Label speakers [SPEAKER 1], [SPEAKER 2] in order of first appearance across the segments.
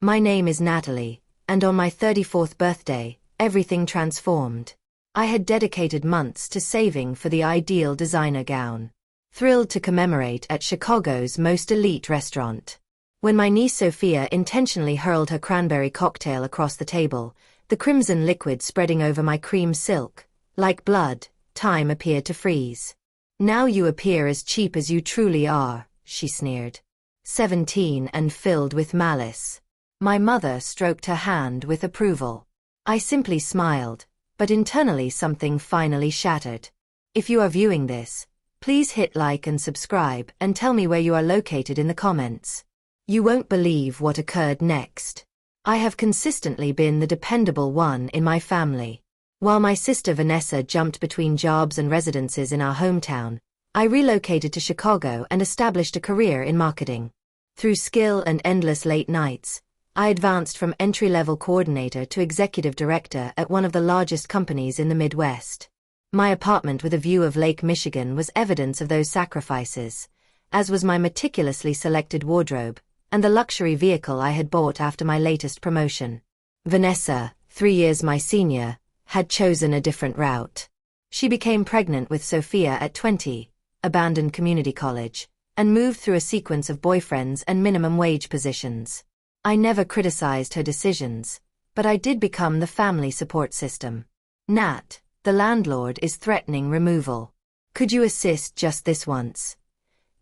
[SPEAKER 1] My name is Natalie, and on my 34th birthday, everything transformed. I had dedicated months to saving for the ideal designer gown. Thrilled to commemorate at Chicago's most elite restaurant. When my niece Sophia intentionally hurled her cranberry cocktail across the table, the crimson liquid spreading over my cream silk, like blood, time appeared to freeze. Now you appear as cheap as you truly are, she sneered. 17 and filled with malice. My mother stroked her hand with approval. I simply smiled, but internally something finally shattered. If you are viewing this, please hit like and subscribe and tell me where you are located in the comments. You won't believe what occurred next. I have consistently been the dependable one in my family. While my sister Vanessa jumped between jobs and residences in our hometown, I relocated to Chicago and established a career in marketing. Through skill and endless late nights, I advanced from entry-level coordinator to executive director at one of the largest companies in the Midwest. My apartment with a view of Lake Michigan was evidence of those sacrifices, as was my meticulously selected wardrobe, and the luxury vehicle I had bought after my latest promotion. Vanessa, 3 years my senior, had chosen a different route. She became pregnant with Sophia at 20, abandoned community college, and moved through a sequence of boyfriends and minimum wage positions. I never criticized her decisions, but I did become the family support system. Nat, the landlord is threatening removal. Could you assist just this once?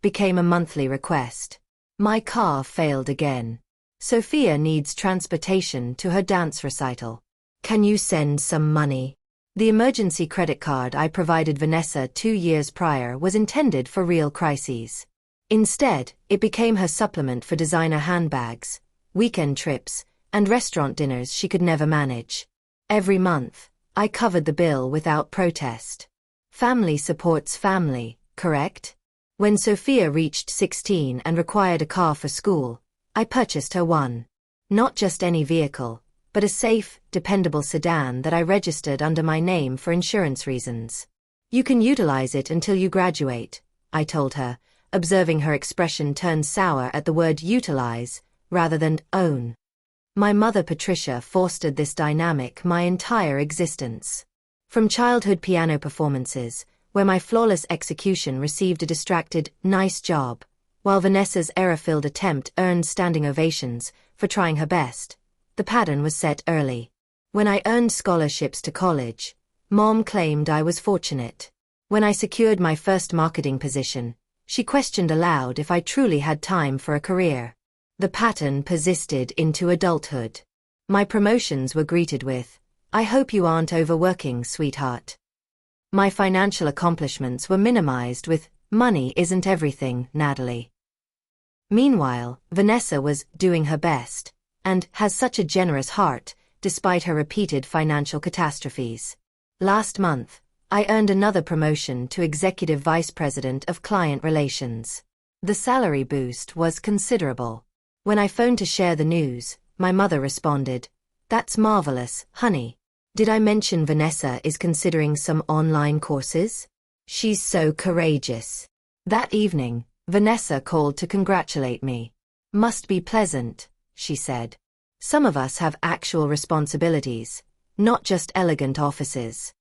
[SPEAKER 1] Became a monthly request. My car failed again. Sophia needs transportation to her dance recital. Can you send some money? The emergency credit card I provided Vanessa 2 years prior was intended for real crises. Instead, it became her supplement for designer handbags, weekend trips, and restaurant dinners she could never manage. Every month, I covered the bill without protest. Family supports family, correct? When Sophia reached 16 and required a car for school, I purchased her one. Not just any vehicle, but a safe, dependable sedan that I registered under my name for insurance reasons. You can utilize it until you graduate, I told her, observing her expression turn sour at the word utilize, rather than own. My mother Patricia fostered this dynamic my entire existence. From childhood piano performances, where my flawless execution received a distracted, nice job, while Vanessa's error-filled attempt earned standing ovations for trying her best, the pattern was set early. When I earned scholarships to college, Mom claimed I was fortunate. When I secured my first marketing position, she questioned aloud if I truly had time for a career. The pattern persisted into adulthood. My promotions were greeted with, "I hope you aren't overworking, sweetheart." My financial accomplishments were minimized with, "Money isn't everything, Natalie." Meanwhile, Vanessa was doing her best, and has such a generous heart, despite her repeated financial catastrophes. Last month, I earned another promotion to Executive Vice President of Client Relations. The salary boost was considerable. When I phoned to share the news, my mother responded, "That's marvelous, honey. Did I mention Vanessa is considering some online courses? She's so courageous." That evening, Vanessa called to congratulate me. "Must be pleasant," she said. "Some of us have actual responsibilities, not just elegant offices."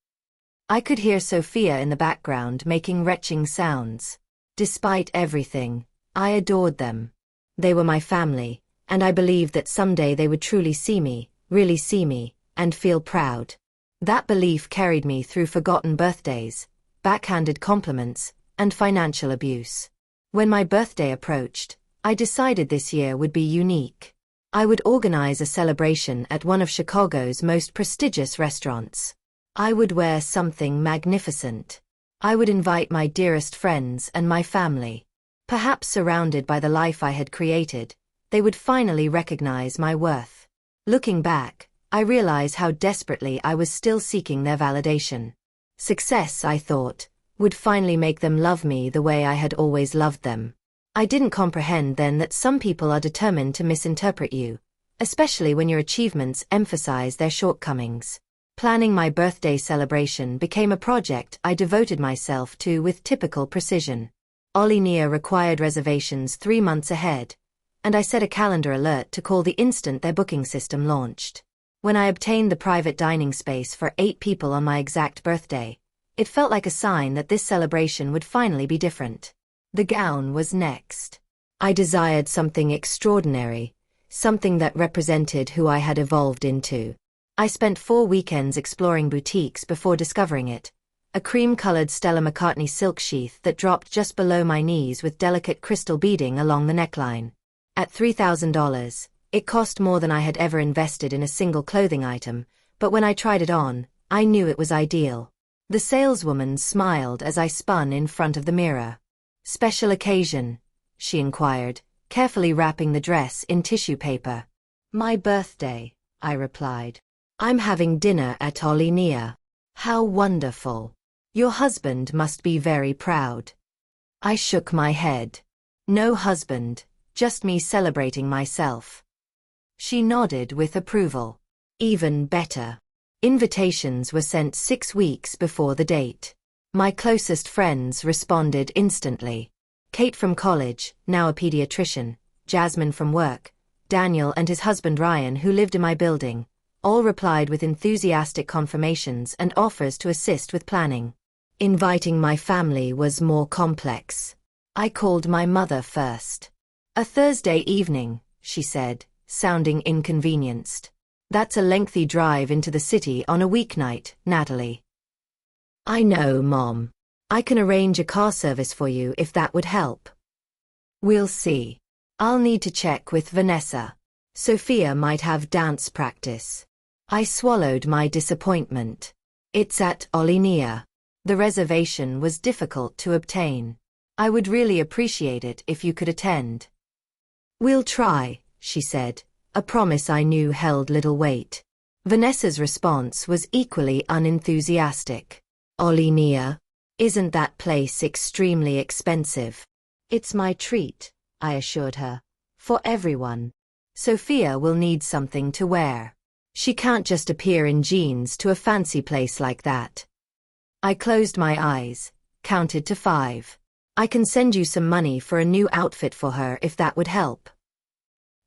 [SPEAKER 1] I could hear Sophia in the background making retching sounds. Despite everything, I adored them. They were my family, and I believed that someday they would truly see me, really see me, and feel proud. That belief carried me through forgotten birthdays, backhanded compliments, and financial abuse. When my birthday approached, I decided this year would be unique. I would organize a celebration at one of Chicago's most prestigious restaurants. I would wear something magnificent. I would invite my dearest friends and my family. Perhaps surrounded by the life I had created, they would finally recognize my worth. Looking back, I realize how desperately I was still seeking their validation. Success, I thought, would finally make them love me the way I had always loved them. I didn't comprehend then that some people are determined to misinterpret you, especially when your achievements emphasize their shortcomings. Planning my birthday celebration became a project I devoted myself to with typical precision. Olinia required reservations 3 months ahead, and I set a calendar alert to call the instant their booking system launched. When I obtained the private dining space for 8 people on my exact birthday, it felt like a sign that this celebration would finally be different. The gown was next. I desired something extraordinary, something that represented who I had evolved into. I spent 4 weekends exploring boutiques before discovering it. A cream-colored Stella McCartney silk sheath that dropped just below my knees with delicate crystal beading along the neckline. At $3,000, it cost more than I had ever invested in a single clothing item, but when I tried it on, I knew it was ideal. The saleswoman smiled as I spun in front of the mirror. "Special occasion?" she inquired, carefully wrapping the dress in tissue paper. "My birthday," I replied. "I'm having dinner at Olinia." "How wonderful. Your husband must be very proud." I shook my head. "No husband, just me celebrating myself." She nodded with approval. "Even better." Invitations were sent 6 weeks before the date. My closest friends responded instantly. Kate from college, now a pediatrician, Jasmine from work, Daniel and his husband Ryan, who lived in my building, all replied with enthusiastic confirmations and offers to assist with planning. Inviting my family was more complex. I called my mother first. "A Thursday evening," she said, sounding inconvenienced. "That's a lengthy drive into the city on a weeknight, Natalie." "I know, Mom. I can arrange a car service for you if that would help." "We'll see. I'll need to check with Vanessa. Sophia might have dance practice." I swallowed my disappointment. "It's at Olinia." The reservation was difficult to obtain. "I would really appreciate it if you could attend." "We'll try," she said, a promise I knew held little weight. Vanessa's response was equally unenthusiastic. "Olinia? Isn't that place extremely expensive?" "It's my treat," I assured her. "For everyone. Sophia will need something to wear. She can't just appear in jeans to a fancy place like that." I closed my eyes, counted to 5. "I can send you some money for a new outfit for her if that would help."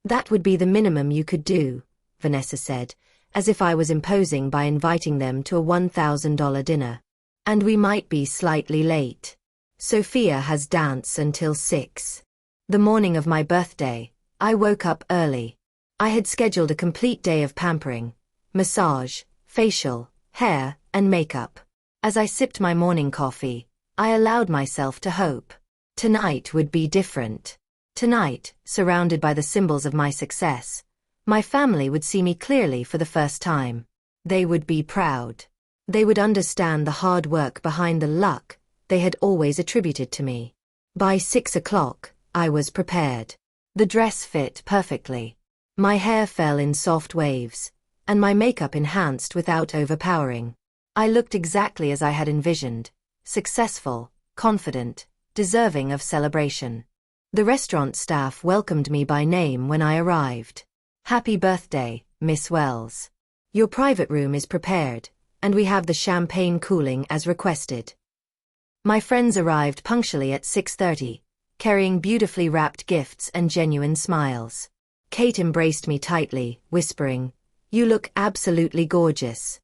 [SPEAKER 1] "That would be the minimum you could do," Vanessa said, as if I was imposing by inviting them to a $1,000 dinner. "And we might be slightly late. Sophia has dance until 6. The morning of my birthday, I woke up early. I had scheduled a complete day of pampering, massage, facial, hair, and makeup. As I sipped my morning coffee, I allowed myself to hope. Tonight would be different. Tonight, surrounded by the symbols of my success, my family would see me clearly for the first time. They would be proud. They would understand the hard work behind the luck they had always attributed to me. By 6 o'clock, I was prepared. The dress fit perfectly. My hair fell in soft waves, and my makeup enhanced without overpowering. I looked exactly as I had envisioned, successful, confident, deserving of celebration. The restaurant staff welcomed me by name when I arrived. "Happy birthday, Miss Wells. Your private room is prepared, and we have the champagne cooling as requested." My friends arrived punctually at 6:30, carrying beautifully wrapped gifts and genuine smiles. Kate embraced me tightly, whispering, "You look absolutely gorgeous."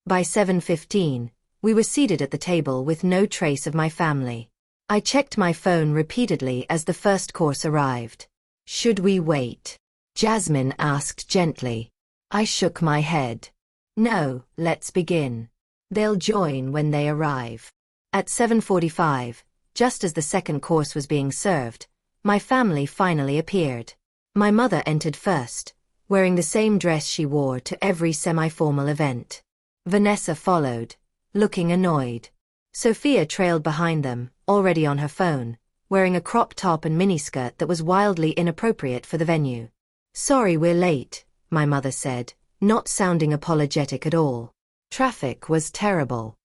[SPEAKER 1] By 7:15, we were seated at the table with no trace of my family. I checked my phone repeatedly as the first course arrived. "Should we wait?" Jasmine asked gently. I shook my head. "No, let's begin. They'll join when they arrive." At 7:45, just as the second course was being served, my family finally appeared. My mother entered first, wearing the same dress she wore to every semi-formal event. Vanessa followed, looking annoyed. Sophia trailed behind them, already on her phone, wearing a crop top and miniskirt that was wildly inappropriate for the venue. "Sorry we're late," my mother said, not sounding apologetic at all. Traffic was terrible.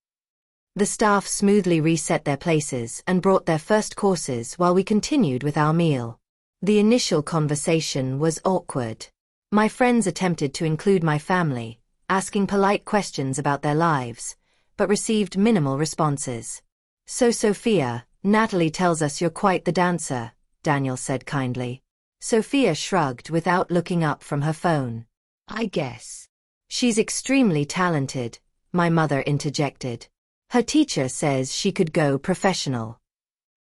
[SPEAKER 1] The staff smoothly reset their places and brought their first courses while we continued with our meal. The initial conversation was awkward. My friends attempted to include my family, asking polite questions about their lives, but received minimal responses. "So Sophia, Natalie tells us you're quite the dancer," Daniel said kindly. Sophia shrugged without looking up from her phone. I guess. She's extremely talented, my mother interjected. Her teacher says she could go professional.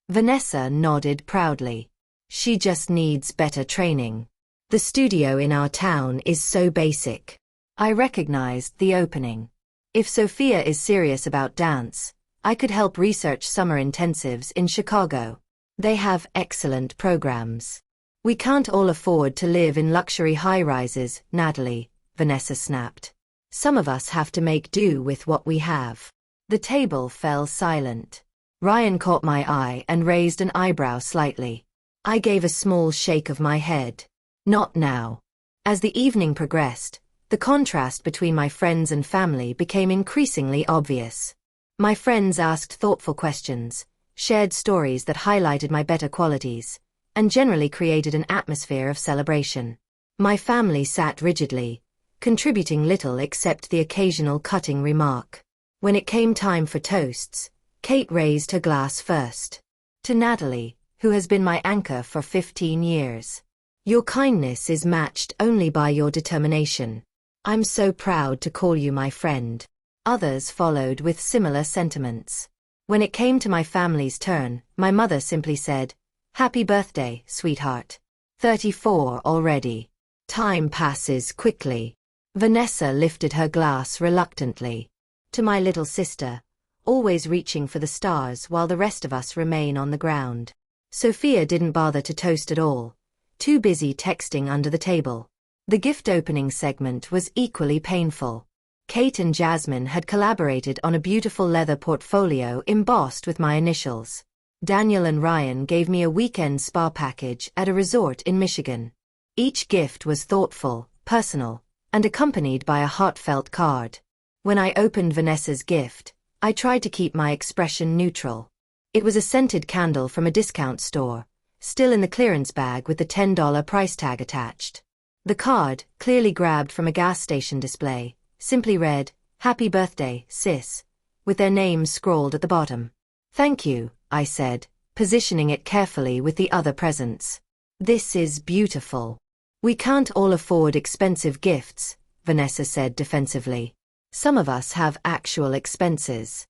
[SPEAKER 1] Vanessa nodded proudly. She just needs better training. The studio in our town is so basic. I recognized the opening. If Sophia is serious about dance, I could help research summer intensives in Chicago. They have excellent programs. We can't all afford to live in luxury high-rises, Natalie, Vanessa snapped. Some of us have to make do with what we have. The table fell silent. Ryan caught my eye and raised an eyebrow slightly. I gave a small shake of my head. Not now. As the evening progressed, the contrast between my friends and family became increasingly obvious. My friends asked thoughtful questions, shared stories that highlighted my better qualities, and generally created an atmosphere of celebration. My family sat rigidly, contributing little except the occasional cutting remark. When it came time for toasts, Kate raised her glass first. To Natalie, who has been my anchor for 15 years. Your kindness is matched only by your determination. I'm so proud to call you my friend. Others followed with similar sentiments. When it came to my family's turn, my mother simply said, "Happy birthday, sweetheart. 34 already. Time passes quickly." Vanessa lifted her glass reluctantly. To my little sister, always reaching for the stars while the rest of us remain on the ground. Sophia didn't bother to toast at all, too busy texting under the table. The gift opening segment was equally painful. Kate and Jasmine had collaborated on a beautiful leather portfolio embossed with my initials. Daniel and Ryan gave me a weekend spa package at a resort in Michigan. Each gift was thoughtful, personal, and accompanied by a heartfelt card. When I opened Vanessa's gift, I tried to keep my expression neutral. It was a scented candle from a discount store, still in the clearance bag with the $10 price tag attached. The card, clearly grabbed from a gas station display, simply read, "Happy birthday, sis," with their names scrawled at the bottom. "Thank you," I said, positioning it carefully with the other presents. "This is beautiful." "We can't all afford expensive gifts," Vanessa said defensively. "Some of us have actual expenses."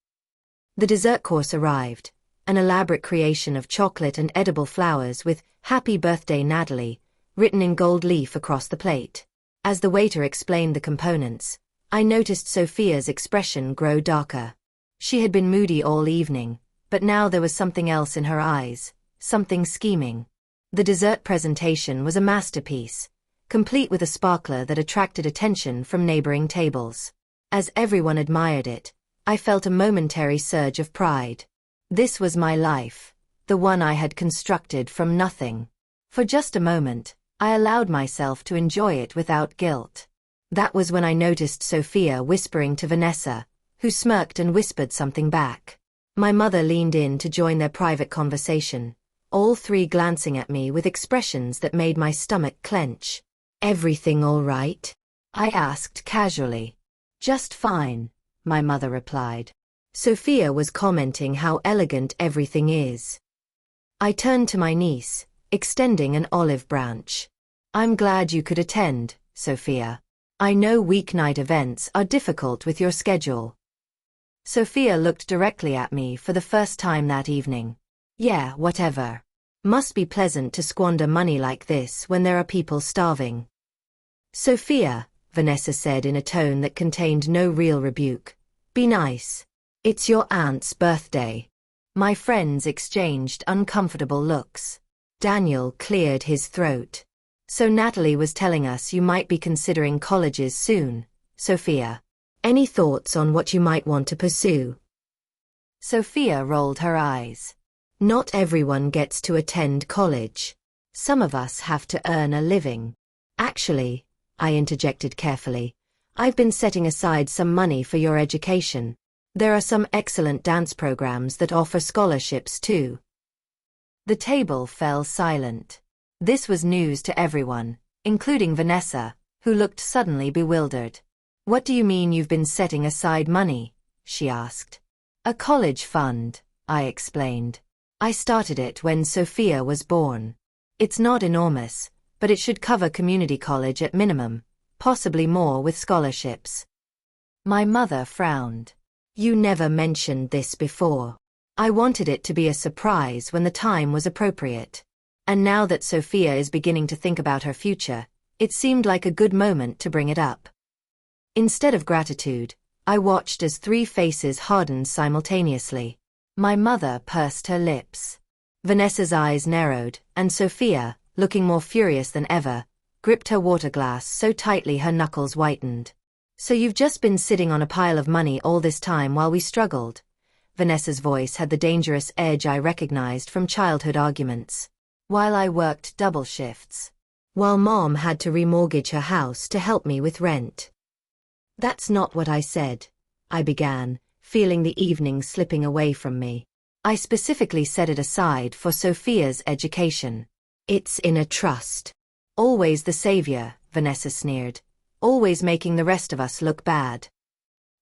[SPEAKER 1] The dessert course arrived, an elaborate creation of chocolate and edible flowers with "Happy Birthday, Natalie" written in gold leaf across the plate. As the waiter explained the components, I noticed Sophia's expression grow darker. She had been moody all evening, but now there was something else in her eyes, something scheming. The dessert presentation was a masterpiece, complete with a sparkler that attracted attention from neighboring tables. As everyone admired it, I felt a momentary surge of pride. This was my life, the one I had constructed from nothing. For just a moment, I allowed myself to enjoy it without guilt. That was when I noticed Sophia whispering to Vanessa, who smirked and whispered something back. My mother leaned in to join their private conversation, all three glancing at me with expressions that made my stomach clench. "Everything all right?" I asked casually. "Just fine," my mother replied. Sophia was commenting how elegant everything is. I turned to my niece, extending an olive branch. "I'm glad you could attend, Sophia. I know weeknight events are difficult with your schedule." Sophia looked directly at me for the first time that evening. "Yeah, whatever. Must be pleasant to squander money like this when there are people starving." "Sophia," Vanessa said in a tone that contained no real rebuke, "be nice. It's your aunt's birthday." My friends exchanged uncomfortable looks. Daniel cleared his throat. "So Natalie was telling us you might be considering colleges soon, Sophia. Any thoughts on what you might want to pursue?" Sophia rolled her eyes. "Not everyone gets to attend college. Some of us have to earn a living." "Actually," I interjected carefully, "I've been setting aside some money for your education. There are some excellent dance programs that offer scholarships too." The table fell silent. This was news to everyone, including Vanessa, who looked suddenly bewildered. "What do you mean you've been setting aside money?" she asked. "A college fund," I explained. "I started it when Sophia was born. It's not enormous, but it should cover community college at minimum, possibly more with scholarships. My mother frowned. You never mentioned this before. I wanted it to be a surprise when the time was appropriate. And now that Sophia is beginning to think about her future, it seemed like a good moment to bring it up. Instead of gratitude, I watched as 3 faces hardened simultaneously. My mother pursed her lips. Vanessa's eyes narrowed, and Sophia, looking more furious than ever, gripped her water glass so tightly her knuckles whitened. So you've just been sitting on a pile of money all this time while we struggled? Vanessa's voice had the dangerous edge I recognized from childhood arguments. While I worked double shifts. While Mom had to remortgage her house to help me with rent. That's not what I said, I began, feeling the evening slipping away from me. I specifically set it aside for Sophia's education. It's in a trust. Always the savior, Vanessa sneered. Always making the rest of us look bad.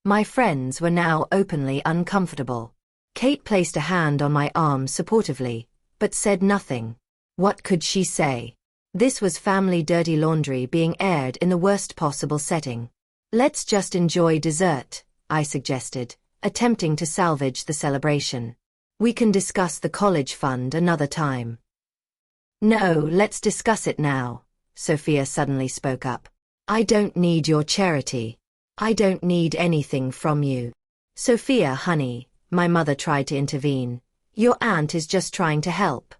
[SPEAKER 1] My friends were now openly uncomfortable. Kate placed a hand on my arm supportively, but said nothing. What could she say? This was family dirty laundry being aired in the worst possible setting. Let's just enjoy dessert, I suggested, attempting to salvage the celebration. We can discuss the college fund another time. No, let's discuss it now, Sophia suddenly spoke up. I don't need your charity. I don't need anything from you. Sophia, honey, my mother tried to intervene. Your aunt is just trying to help.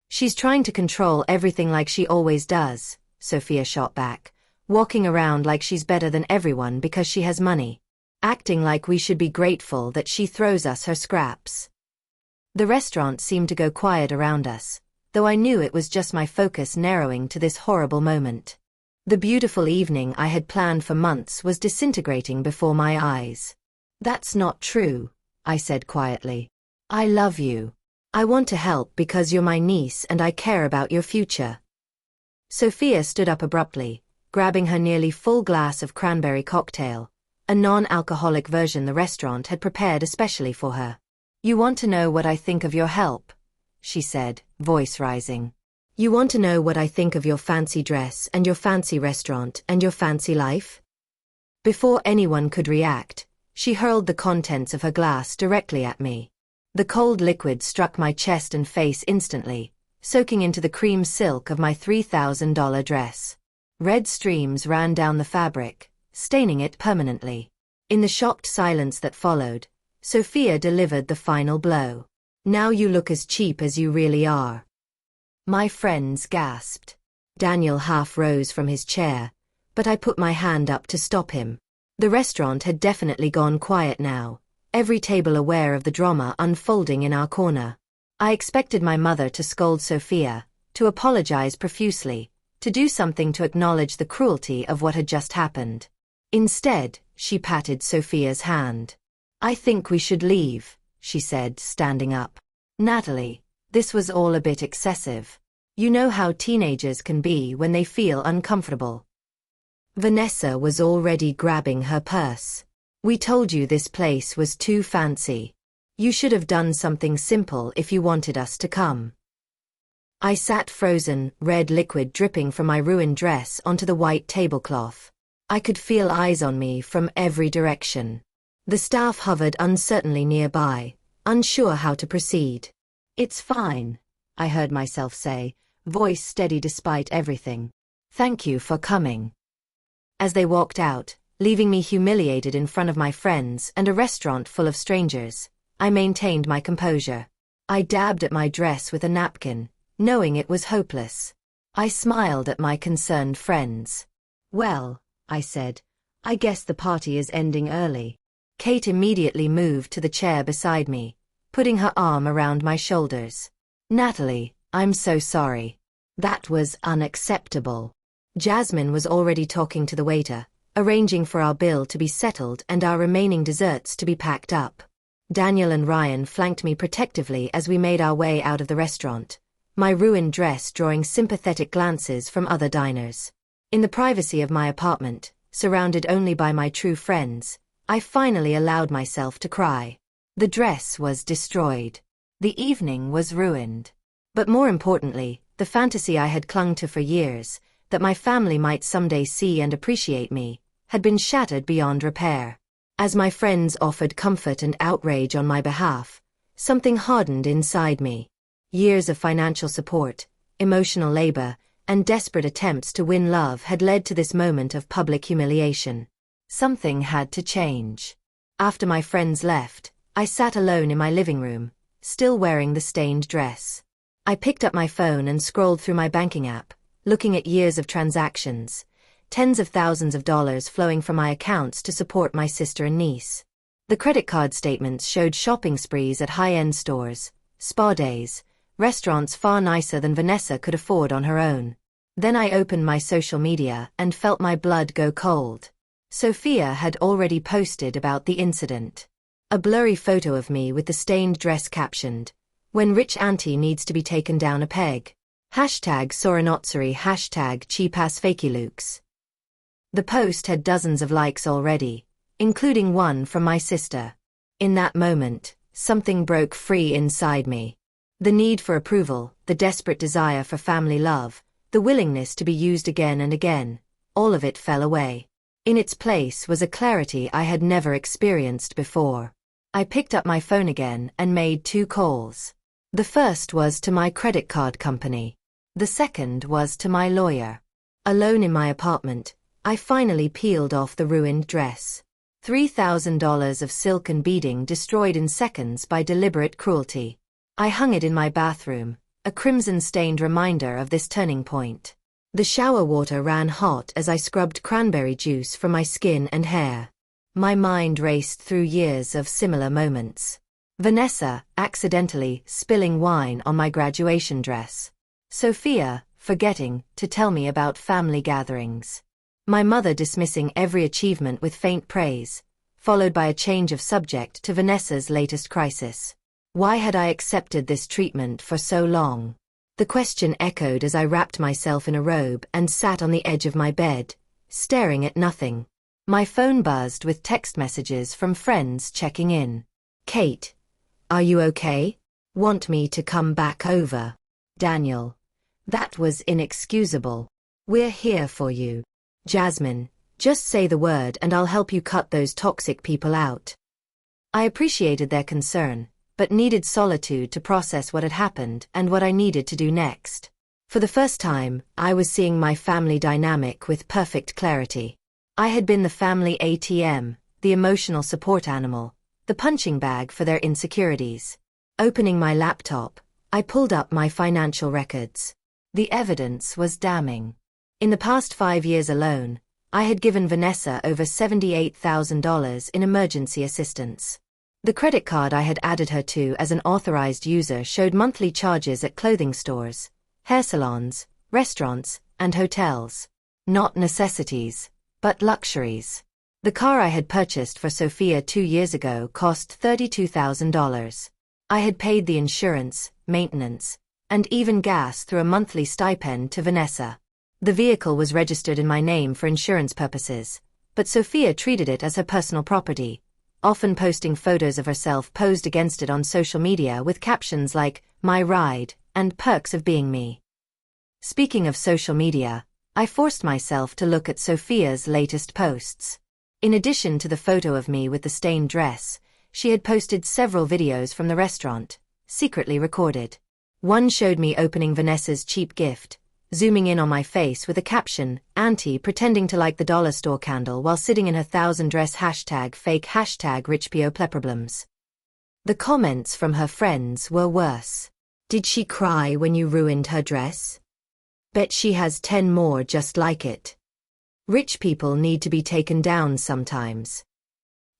[SPEAKER 1] She's trying to control everything like she always does, Sophia shot back, walking around like she's better than everyone because she has money, acting like we should be grateful that she throws us her scraps. The restaurant seemed to go quiet around us, though I knew it was just my focus narrowing to this horrible moment. The beautiful evening I had planned for months was disintegrating before my eyes. That's not true, I said quietly. I love you. I want to help because you're my niece and I care about your future. Sophia stood up abruptly, grabbing her nearly full glass of cranberry cocktail, a non-alcoholic version the restaurant had prepared especially for her. You want to know what I think of your help? She said, voice rising. You want to know what I think of your fancy dress and your fancy restaurant and your fancy life? Before anyone could react, she hurled the contents of her glass directly at me. The cold liquid struck my chest and face instantly, soaking into the cream silk of my $3,000 dress. Red streams ran down the fabric, staining it permanently. In the shocked silence that followed, Sophia delivered the final blow. Now you look as cheap as you really are. My friends gasped. Daniel half rose from his chair, but I put my hand up to stop him. The restaurant had definitely gone quiet now, every table aware of the drama unfolding in our corner. I expected my mother to scold Sophia, to apologize profusely, to do something to acknowledge the cruelty of what had just happened. Instead, she patted Sophia's hand. I think we should leave, she said, standing up. Natalie, this was all a bit excessive. You know how teenagers can be when they feel uncomfortable. Vanessa was already grabbing her purse. We told you this place was too fancy. You should have done something simple if you wanted us to come. I sat frozen, red liquid dripping from my ruined dress onto the white tablecloth. I could feel eyes on me from every direction. The staff hovered uncertainly nearby, unsure how to proceed. It's fine, I heard myself say, voice steady despite everything. Thank you for coming. As they walked out, leaving me humiliated in front of my friends and a restaurant full of strangers, I maintained my composure. I dabbed at my dress with a napkin, knowing it was hopeless. I smiled at my concerned friends. Well, I said, I guess the party is ending early. Kate immediately moved to the chair beside me, putting her arm around my shoulders. Natalie, I'm so sorry. That was unacceptable. Jasmine was already talking to the waiter, arranging for our bill to be settled and our remaining desserts to be packed up. Daniel and Ryan flanked me protectively as we made our way out of the restaurant, my ruined dress drawing sympathetic glances from other diners. In the privacy of my apartment, surrounded only by my true friends, I finally allowed myself to cry. The dress was destroyed. The evening was ruined. But more importantly, the fantasy I had clung to for years, that my family might someday see and appreciate me, had been shattered beyond repair. As my friends offered comfort and outrage on my behalf, something hardened inside me. Years of financial support, emotional labor, and desperate attempts to win love had led to this moment of public humiliation. Something had to change. After my friends left, I sat alone in my living room, still wearing the stained dress. I picked up my phone and scrolled through my banking app, looking at years of transactions, tens of thousands of dollars flowing from my accounts to support my sister and niece. The credit card statements showed shopping sprees at high-end stores, spa days, restaurants far nicer than Vanessa could afford on her own. Then I opened my social media and felt my blood go cold. Sophia had already posted about the incident. A blurry photo of me with the stained dress captioned, "When rich auntie needs to be taken down a peg. Hashtag Soranotsuri, hashtag cheapass fakey looks." The post had dozens of likes already, including one from my sister. In that moment, something broke free inside me. The need for approval, the desperate desire for family love, the willingness to be used again and again, all of it fell away. In its place was a clarity I had never experienced before. I picked up my phone again and made 2 calls. The first was to my credit card company. The second was to my lawyer. Alone in my apartment, I finally peeled off the ruined dress. $3,000 of silk and beading destroyed in seconds by deliberate cruelty. I hung it in my bathroom, a crimson-stained reminder of this turning point. The shower water ran hot as I scrubbed cranberry juice from my skin and hair. My mind raced through years of similar moments. Vanessa, accidentally spilling wine on my graduation dress. Sophia, forgetting to tell me about family gatherings. My mother dismissing every achievement with faint praise, followed by a change of subject to Vanessa's latest crisis. Why had I accepted this treatment for so long? The question echoed as I wrapped myself in a robe and sat on the edge of my bed, staring at nothing. My phone buzzed with text messages from friends checking in. "Kate, are you okay? Want me to come back over?" Daniel, "That was inexcusable. We're here for you." Jasmine, "Just say the word and I'll help you cut those toxic people out." I appreciated their concern, but needed solitude to process what had happened and what I needed to do next. For the first time, I was seeing my family dynamic with perfect clarity. I had been the family ATM, the emotional support animal, the punching bag for their insecurities. Opening my laptop, I pulled up my financial records. The evidence was damning. In the past 5 years alone, I had given Vanessa over $78,000 in emergency assistance. The credit card I had added her to as an authorized user showed monthly charges at clothing stores, hair salons, restaurants, and hotels. Not necessities, but luxuries. The car I had purchased for Sophia 2 years ago cost $32,000. I had paid the insurance, maintenance, and even gas through a monthly stipend to Vanessa. The vehicle was registered in my name for insurance purposes, but Sophia treated it as her personal property, often posting photos of herself posed against it on social media with captions like, "My ride," and "Perks of being me." Speaking of social media, I forced myself to look at Sophia's latest posts. In addition to the photo of me with the stained dress, she had posted several videos from the restaurant, secretly recorded. One showed me opening Vanessa's cheap gift, zooming in on my face with a caption, "Auntie pretending to like the dollar store candle while sitting in her thousand dress #fake #rich problems." The comments from her friends were worse. "Did she cry when you ruined her dress? Bet she has 10 more just like it. Rich people need to be taken down sometimes."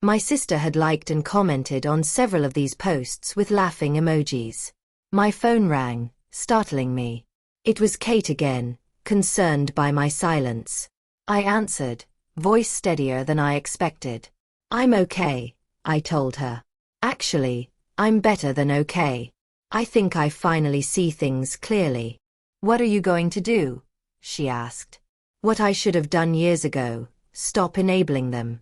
[SPEAKER 1] My sister had liked and commented on several of these posts with laughing emojis. My phone rang, startling me. It was Kate again, concerned by my silence. I answered, voice steadier than I expected. "I'm okay," I told her. "Actually, I'm better than okay. I think I finally see things clearly." "What are you going to do?" she asked. "What I should have done years ago, stop enabling them."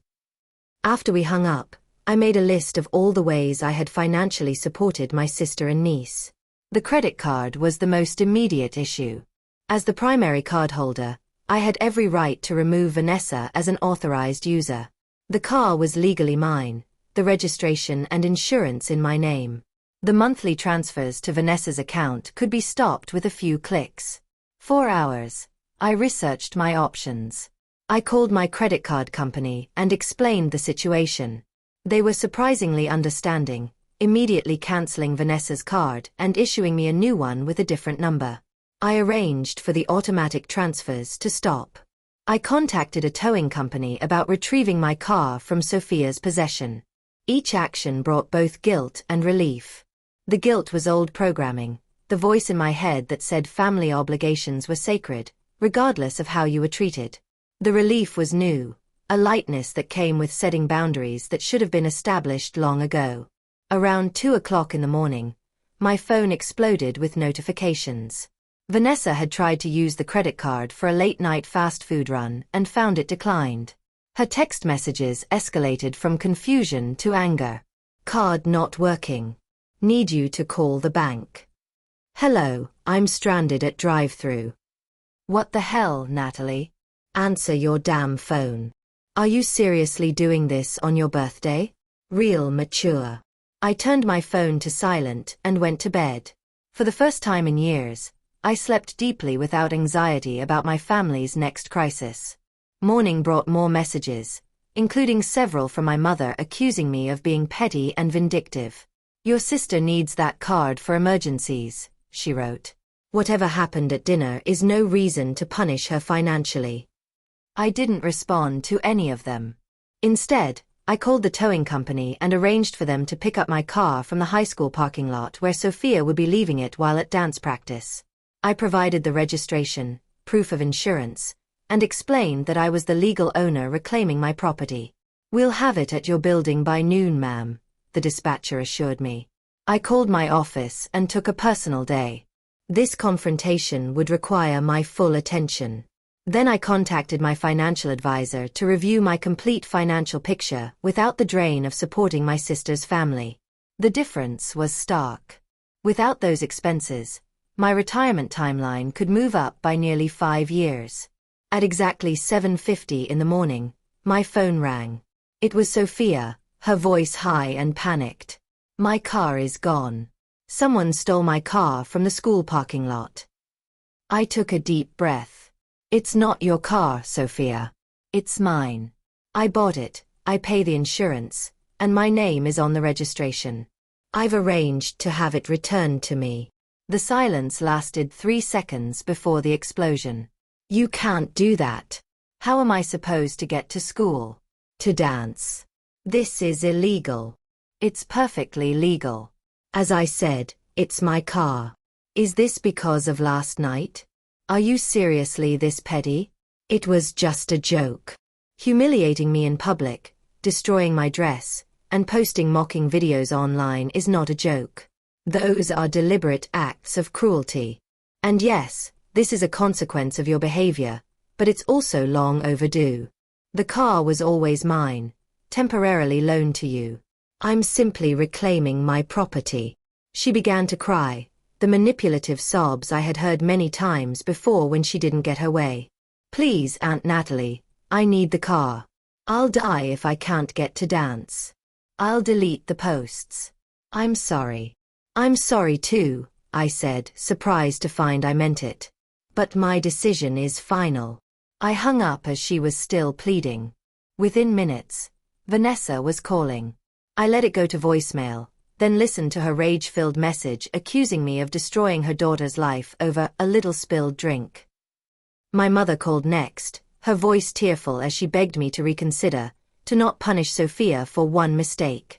[SPEAKER 1] After we hung up, I made a list of all the ways I had financially supported my sister and niece. The credit card was the most immediate issue. As the primary cardholder, I had every right to remove Vanessa as an authorized user. The car was legally mine, the registration and insurance in my name. The monthly transfers to Vanessa's account could be stopped with a few clicks. 4 hours. I researched my options. I called my credit card company and explained the situation. They were surprisingly understanding, immediately canceling Vanessa's card and issuing me a new one with a different number. I arranged for the automatic transfers to stop. I contacted a towing company about retrieving my car from Sophia's possession. Each action brought both guilt and relief. The guilt was old programming, the voice in my head that said family obligations were sacred, regardless of how you were treated. The relief was new, a lightness that came with setting boundaries that should have been established long ago. Around 2 o'clock in the morning, my phone exploded with notifications. Vanessa had tried to use the credit card for a late-night fast food run and found it declined. Her text messages escalated from confusion to anger. Card not working. Need you to call the bank. Hello, I'm stranded at drive-thru. What the hell, Natalie? Answer your damn phone. Are you seriously doing this on your birthday? Real mature. I turned my phone to silent and went to bed. For the first time in years, I slept deeply without anxiety about my family's next crisis. Morning brought more messages, including several from my mother accusing me of being petty and vindictive. Your sister needs that card for emergencies, she wrote. Whatever happened at dinner is no reason to punish her financially. I didn't respond to any of them. Instead, I called the towing company and arranged for them to pick up my car from the high school parking lot where Sophia would be leaving it while at dance practice. I provided the registration, proof of insurance, and explained that I was the legal owner reclaiming my property. We'll have it at your building by noon, ma'am, the dispatcher assured me. I called my office and took a personal day. This confrontation would require my full attention. Then I contacted my financial advisor to review my complete financial picture without the drain of supporting my sister's family. The difference was stark. Without those expenses, my retirement timeline could move up by nearly 5 years. At exactly 7:50 in the morning, my phone rang. It was Sophia, her voice high and panicked. My car is gone. Someone stole my car from the school parking lot. I took a deep breath. It's not your car, Sophia. It's mine. I bought it, I pay the insurance, and my name is on the registration. I've arranged to have it returned to me. The silence lasted 3 seconds before the explosion. You can't do that. How am I supposed to get to school? To dance? This is illegal. It's perfectly legal. As I said, it's my car. Is this because of last night? Are you seriously this petty? It was just a joke. Humiliating me in public, destroying my dress, and posting mocking videos online is not a joke. Those are deliberate acts of cruelty. And yes, this is a consequence of your behavior, but it's also long overdue. The car was always mine, temporarily loaned to you. I'm simply reclaiming my property. She began to cry, the manipulative sobs I had heard many times before when she didn't get her way. Please, Aunt Natalie, I need the car. I'll die if I can't get to dance. I'll delete the posts. I'm sorry. I'm sorry too, I said, surprised to find I meant it. But my decision is final. I hung up as she was still pleading. Within minutes, Vanessa was calling. I let it go to voicemail, then listened to her rage-filled message accusing me of destroying her daughter's life over a little spilled drink. My mother called next, her voice tearful as she begged me to reconsider, to not punish Sophia for one mistake.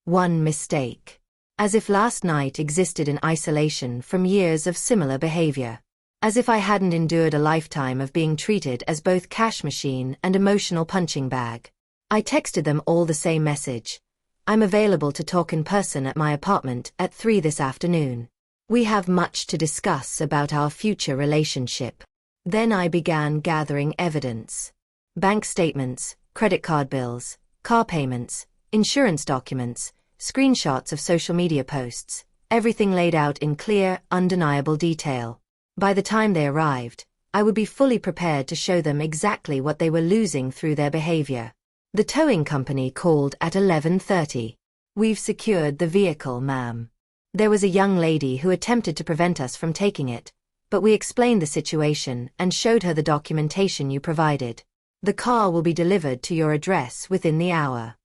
[SPEAKER 1] One mistake. As if last night existed in isolation from years of similar behavior. As if I hadn't endured a lifetime of being treated as both cash machine and emotional punching bag. I texted them all the same message. I'm available to talk in person at my apartment at 3 this afternoon. We have much to discuss about our future relationship. Then I began gathering evidence. Bank statements, credit card bills, car payments, insurance documents, screenshots of social media posts, everything laid out in clear, undeniable detail. By the time they arrived, I would be fully prepared to show them exactly what they were losing through their behavior. The towing company called at 11:30. "We've secured the vehicle, ma'am. There was a young lady who attempted to prevent us from taking it, but we explained the situation and showed her the documentation you provided. The car will be delivered to your address within the hour."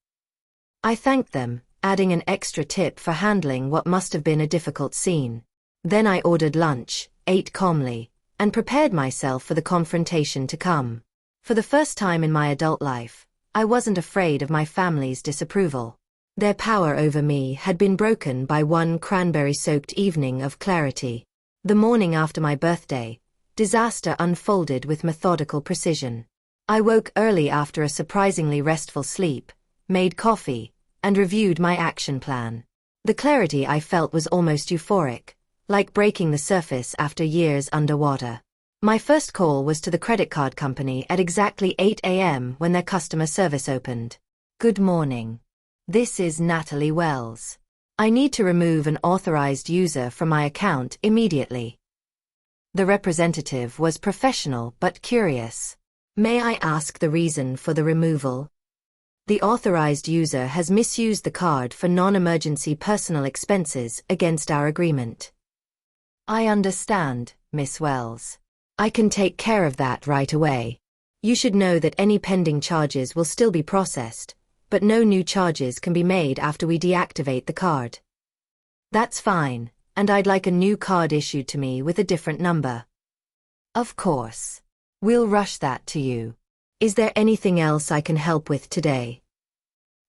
[SPEAKER 1] I thanked them, adding an extra tip for handling what must have been a difficult scene. Then I ordered lunch, ate calmly, and prepared myself for the confrontation to come. For the first time in my adult life, I wasn't afraid of my family's disapproval. Their power over me had been broken by one cranberry-soaked evening of clarity. The morning after my birthday, disaster unfolded with methodical precision. I woke early after a surprisingly restful sleep, made coffee, and reviewed my action plan. The clarity I felt was almost euphoric, like breaking the surface after years underwater. My first call was to the credit card company at exactly 8 a.m. when their customer service opened. "Good morning. This is Natalie Wells. I need to remove an authorized user from my account immediately." The representative was professional but curious. "May I ask the reason for the removal?" "The authorized user has misused the card for non-emergency personal expenses against our agreement." "I understand, Miss Wells. I can take care of that right away. You should know that any pending charges will still be processed, but no new charges can be made after we deactivate the card." "That's fine, and I'd like a new card issued to me with a different number." "Of course. We'll rush that to you. Is there anything else I can help with today?"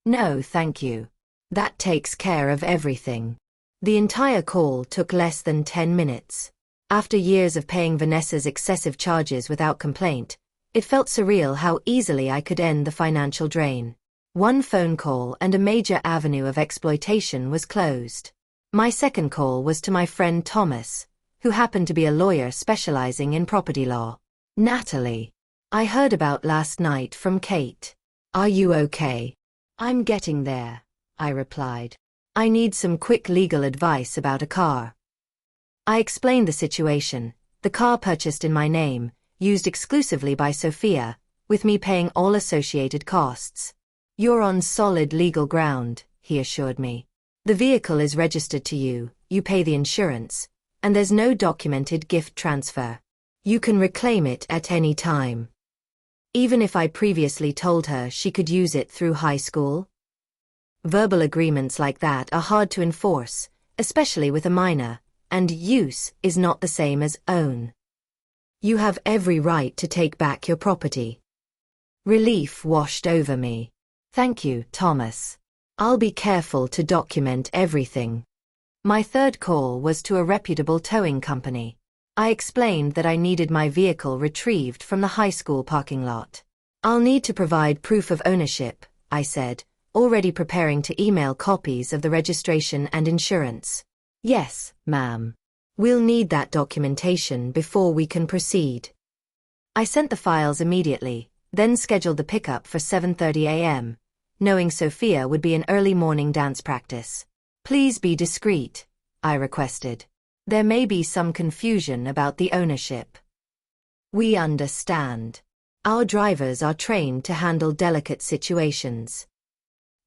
[SPEAKER 1] "No, thank you. That takes care of everything." The entire call took less than 10 minutes. After years of paying Vanessa's excessive charges without complaint, it felt surreal how easily I could end the financial drain. One phone call and a major avenue of exploitation was closed. My second call was to my friend Thomas, who happened to be a lawyer specializing in property law. "Natalie, I heard about last night from Kate. Are you okay?" "I'm getting there," I replied. "I need some quick legal advice about a car." I explained the situation, the car purchased in my name, used exclusively by Sophia, with me paying all associated costs. "You're on solid legal ground," he assured me. "The vehicle is registered to you, you pay the insurance, and there's no documented gift transfer. You can reclaim it at any time." Even if I previously told her she could use it through high school? Verbal agreements like that are hard to enforce, especially with a minor, and use is not the same as own. "You have every right to take back your property." Relief washed over me. "Thank you, Thomas. I'll be careful to document everything." My third call was to a reputable towing company. I explained that I needed my vehicle retrieved from the high school parking lot. "I'll need to provide proof of ownership," I said, already preparing to email copies of the registration and insurance. "Yes, ma'am. We'll need that documentation before we can proceed." I sent the files immediately, then scheduled the pickup for 7:30 a.m., knowing Sophia would be in early morning dance practice. "Please be discreet," I requested. "There may be some confusion about the ownership." "We understand. Our drivers are trained to handle delicate situations."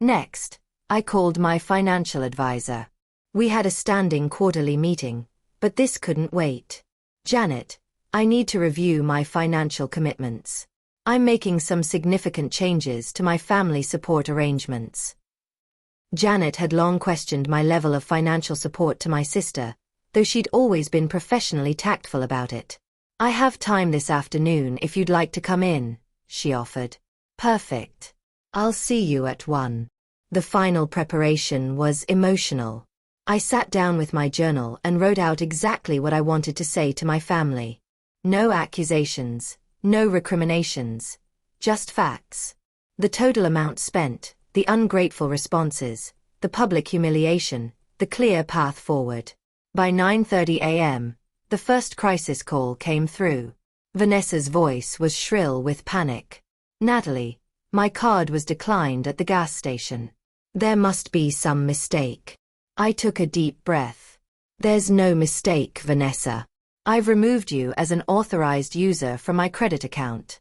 [SPEAKER 1] Next, I called my financial advisor. We had a standing quarterly meeting, but this couldn't wait. "Janet, I need to review my financial commitments. I'm making some significant changes to my family support arrangements." Janet had long questioned my level of financial support to my sister, though she'd always been professionally tactful about it. "I have time this afternoon if you'd like to come in," she offered. "Perfect. I'll see you at 1. The final preparation was emotional. I sat down with my journal and wrote out exactly what I wanted to say to my family. No accusations, no recriminations, just facts. The total amount spent, the ungrateful responses, the public humiliation, the clear path forward. By 9:30 a.m., the first crisis call came through. Vanessa's voice was shrill with panic. "Natalie, my card was declined at the gas station. There must be some mistake." I took a deep breath. There's no mistake, Vanessa. I've removed you as an authorized user from my credit account.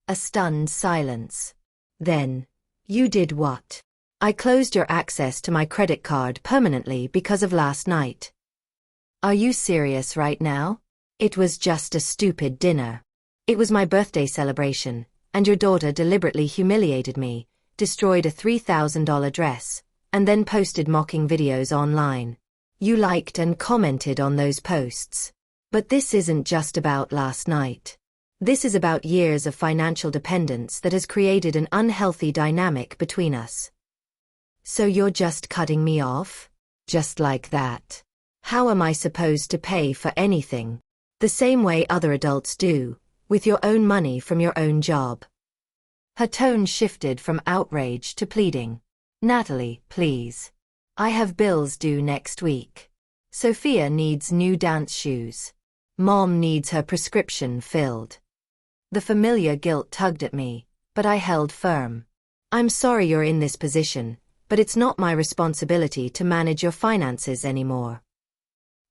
[SPEAKER 1] A stunned silence. Then, you did what? I closed your access to my credit card permanently because of last night. Are you serious right now? It was just a stupid dinner. It was my birthday celebration, and your daughter deliberately humiliated me, destroyed a $3,000 dress, and then posted mocking videos online. You liked and commented on those posts. But this isn't just about last night. This is about years of financial dependence that has created an unhealthy dynamic between us. So you're just cutting me off? Just like that? How am I supposed to pay for anything? The same way other adults do, with your own money from your own job. Her tone shifted from outrage to pleading. Natalie, please. I have bills due next week. Sophia needs new dance shoes. Mom needs her prescription filled. The familiar guilt tugged at me, but I held firm. I'm sorry you're in this position, but it's not my responsibility to manage your finances anymore.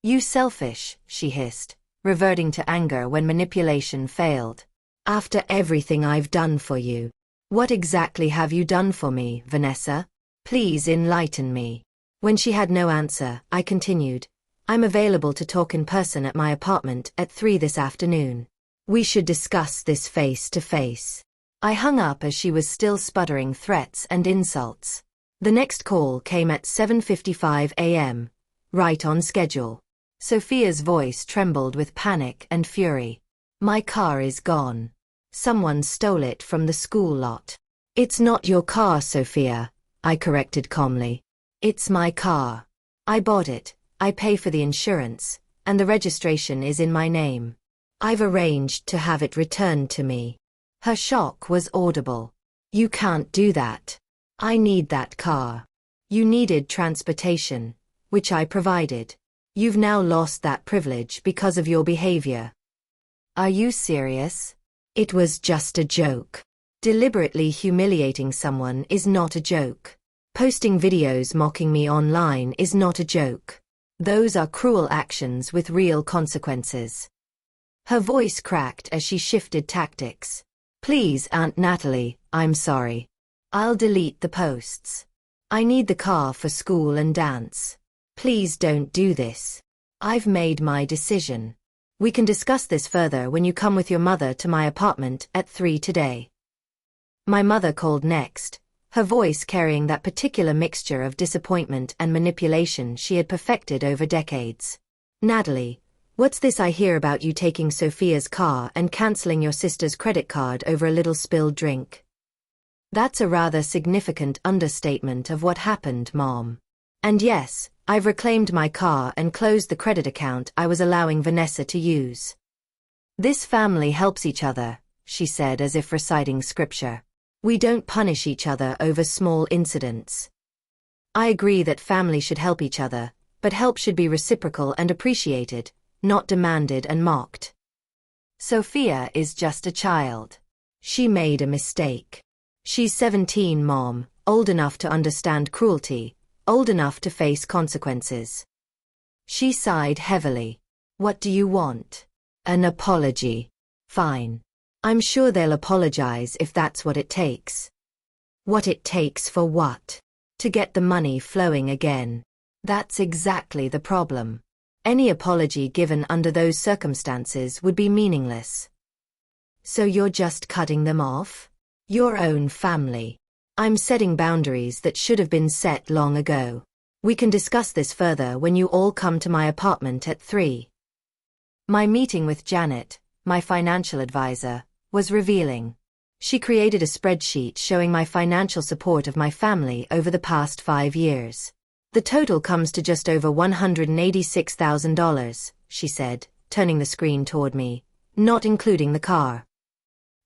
[SPEAKER 1] You selfish, she hissed, reverting to anger when manipulation failed. After everything I've done for you. What exactly have you done for me, Vanessa? Please enlighten me. When she had no answer, I continued. I'm available to talk in person at my apartment at 3 this afternoon. We should discuss this face to face. I hung up as she was still sputtering threats and insults. The next call came at 7:55 a.m., right on schedule. Sophia's voice trembled with panic and fury. My car is gone. Someone stole it from the school lot. It's not your car, Sophia, I corrected calmly. It's my car. I bought it, I pay for the insurance, and the registration is in my name. I've arranged to have it returned to me. Her shock was audible. You can't do that. I need that car. You needed transportation, which I provided. You've now lost that privilege because of your behavior. Are you serious? It was just a joke. Deliberately humiliating someone is not a joke. Posting videos mocking me online is not a joke. Those are cruel actions with real consequences. Her voice cracked as she shifted tactics. Please, Aunt Natalie, I'm sorry. I'll delete the posts. I need the car for school and dance. Please don't do this. I've made my decision. We can discuss this further when you come with your mother to my apartment at 3 today. My mother called next, her voice carrying that particular mixture of disappointment and manipulation she had perfected over decades. Natalie, what's this I hear about you taking Sophia's car and canceling your sister's credit card over a little spilled drink? That's a rather significant understatement of what happened, Mom. And yes, I've reclaimed my car and closed the credit account I was allowing Vanessa to use. This family helps each other, she said as if reciting scripture. We don't punish each other over small incidents. I agree that family should help each other, but help should be reciprocal and appreciated, not demanded and mocked. Sophia is just a child. She made a mistake. She's 17, Mom, old enough to understand cruelty, old enough to face consequences. She sighed heavily. What do you want? An apology. Fine. I'm sure they'll apologize if that's what it takes. What it takes for what? To get the money flowing again. That's exactly the problem. Any apology given under those circumstances would be meaningless. So you're just cutting them off? Your own family. I'm setting boundaries that should have been set long ago. We can discuss this further when you all come to my apartment at 3. My meeting with Janet, my financial advisor, was revealing. She created a spreadsheet showing my financial support of my family over the past 5 years. The total comes to just over $186,000, she said, turning the screen toward me, not including the car.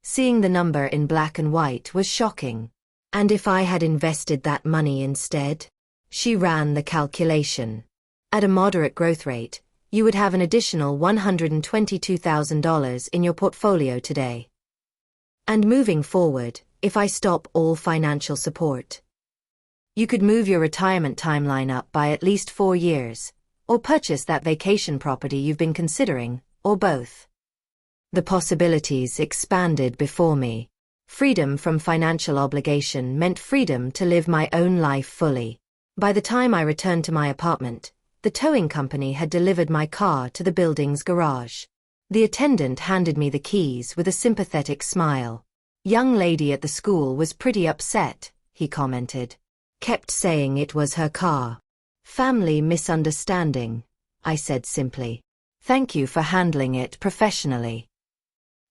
[SPEAKER 1] Seeing the number in black and white was shocking. And if I had invested that money instead? She ran the calculation. At a moderate growth rate, you would have an additional $122,000 in your portfolio today. And moving forward, if I stop all financial support, you could move your retirement timeline up by at least 4 years, or purchase that vacation property you've been considering, or both. The possibilities expanded before me. Freedom from financial obligation meant freedom to live my own life fully. By the time I returned to my apartment, the towing company had delivered my car to the building's garage. The attendant handed me the keys with a sympathetic smile. "Young lady at the school was pretty upset," he commented. "Kept saying it was her car." "Family misunderstanding," I said simply. "Thank you for handling it professionally."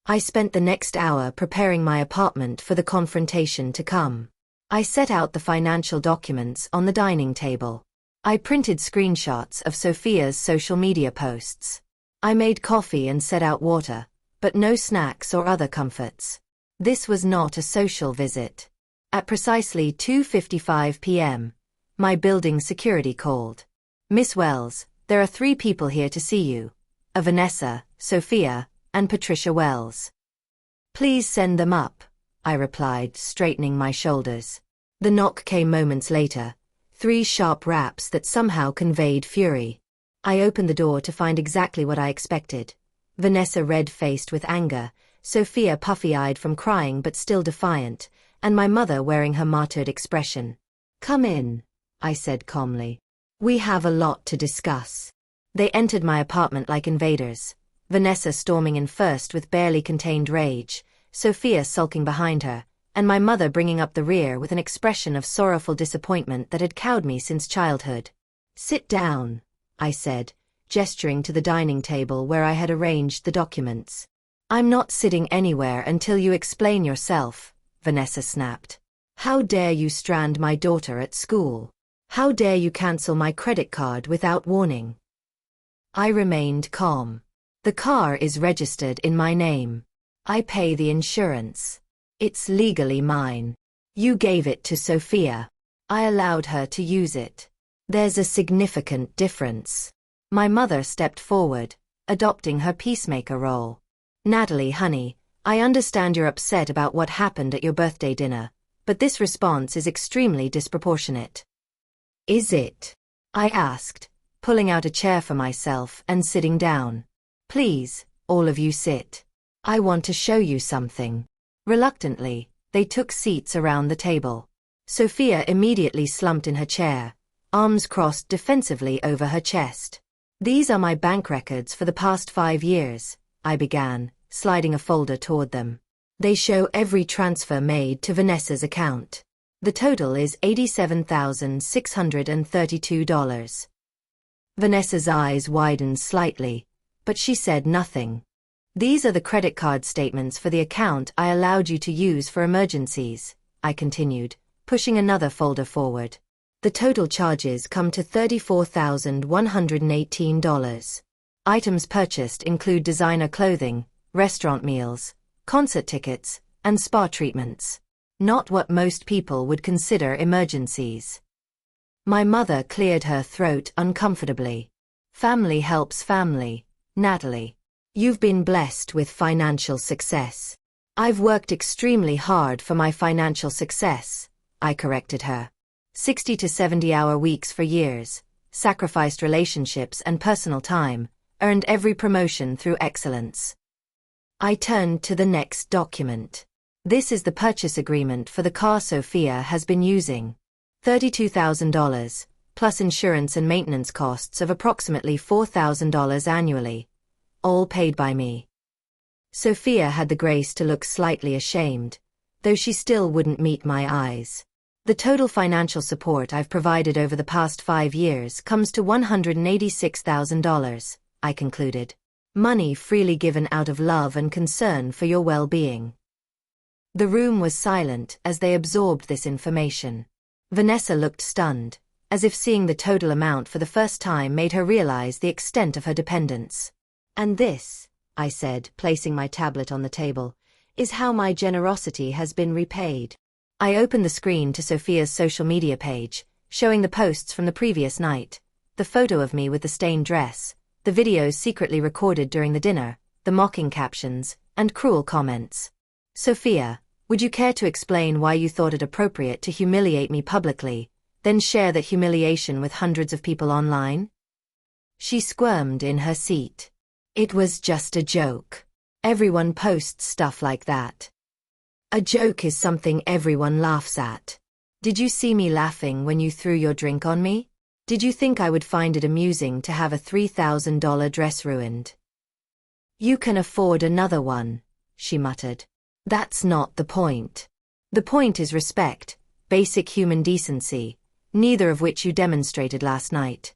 [SPEAKER 1] I spent the next hour preparing my apartment for the confrontation to come. I set out the financial documents on the dining table. I printed screenshots of Sophia's social media posts. I made coffee and set out water, but no snacks or other comforts. This was not a social visit. At precisely 2:55 p.m., my building security called. "Miss Wells, there are 3 people here to see you. Vanessa, Sophia, and Patricia Wells." "Please send them up," I replied, straightening my shoulders. The knock came moments later, 3 sharp raps that somehow conveyed fury. I opened the door to find exactly what I expected. Vanessa red-faced with anger, Sophia puffy-eyed from crying but still defiant, and my mother wearing her martyred expression. "Come in," I said calmly. "We have a lot to discuss." They entered my apartment like invaders, Vanessa storming in first with barely contained rage, Sophia sulking behind her, and my mother bringing up the rear with an expression of sorrowful disappointment that had cowed me since childhood. "Sit down," I said, gesturing to the dining table where I had arranged the documents. "I'm not sitting anywhere until you explain yourself," Vanessa snapped. "How dare you strand my daughter at school? How dare you cancel my credit card without warning?" I remained calm. "The car is registered in my name. I pay the insurance. It's legally mine. You gave it to Sophia. I allowed her to use it. There's a significant difference." My mother stepped forward, adopting her peacemaker role. "Natalie, honey, I understand you're upset about what happened at your birthday dinner, but this response is extremely disproportionate." "Is it?" I asked, pulling out a chair for myself and sitting down. "Please, all of you sit. I want to show you something." Reluctantly, they took seats around the table. Sophia immediately slumped in her chair, arms crossed defensively over her chest. "These are my bank records for the past 5 years, I began, sliding a folder toward them. "They show every transfer made to Vanessa's account. The total is $87,632. Vanessa's eyes widened slightly, but she said nothing. "These are the credit card statements for the account I allowed you to use for emergencies," I continued, pushing another folder forward. "The total charges come to $34,118. Items purchased include designer clothing, restaurant meals, concert tickets, and spa treatments. Not what most people would consider emergencies." My mother cleared her throat uncomfortably. "Family helps family, Natalie. You've been blessed with financial success." "I've worked extremely hard for my financial success," I corrected her. 60 to 70-hour weeks for years, sacrificed relationships and personal time, earned every promotion through excellence. I turned to the next document. "This is the purchase agreement for the car Sophia has been using. $32,000, plus insurance and maintenance costs of approximately $4,000 annually. All paid by me." Sophia had the grace to look slightly ashamed, though she still wouldn't meet my eyes. "The total financial support I've provided over the past 5 years comes to $186,000, I concluded. Money freely given out of love and concern for your well-being." The room was silent as they absorbed this information. Vanessa looked stunned, as if seeing the total amount for the first time made her realize the extent of her dependence. "And this," I said, placing my tablet on the table, "is how my generosity has been repaid." I opened the screen to Sophia's social media page, showing the posts from the previous night, the photo of me with the stained dress, the videos secretly recorded during the dinner, the mocking captions, and cruel comments. "Sophia, would you care to explain why you thought it appropriate to humiliate me publicly, then share that humiliation with hundreds of people online?" She squirmed in her seat. It was just a joke. Everyone posts stuff like that. A joke is something everyone laughs at. Did you see me laughing when you threw your drink on me? Did you think I would find it amusing to have a $3,000 dress ruined? You can afford another one, she muttered. That's not the point. The point is respect, basic human decency, neither of which you demonstrated last night.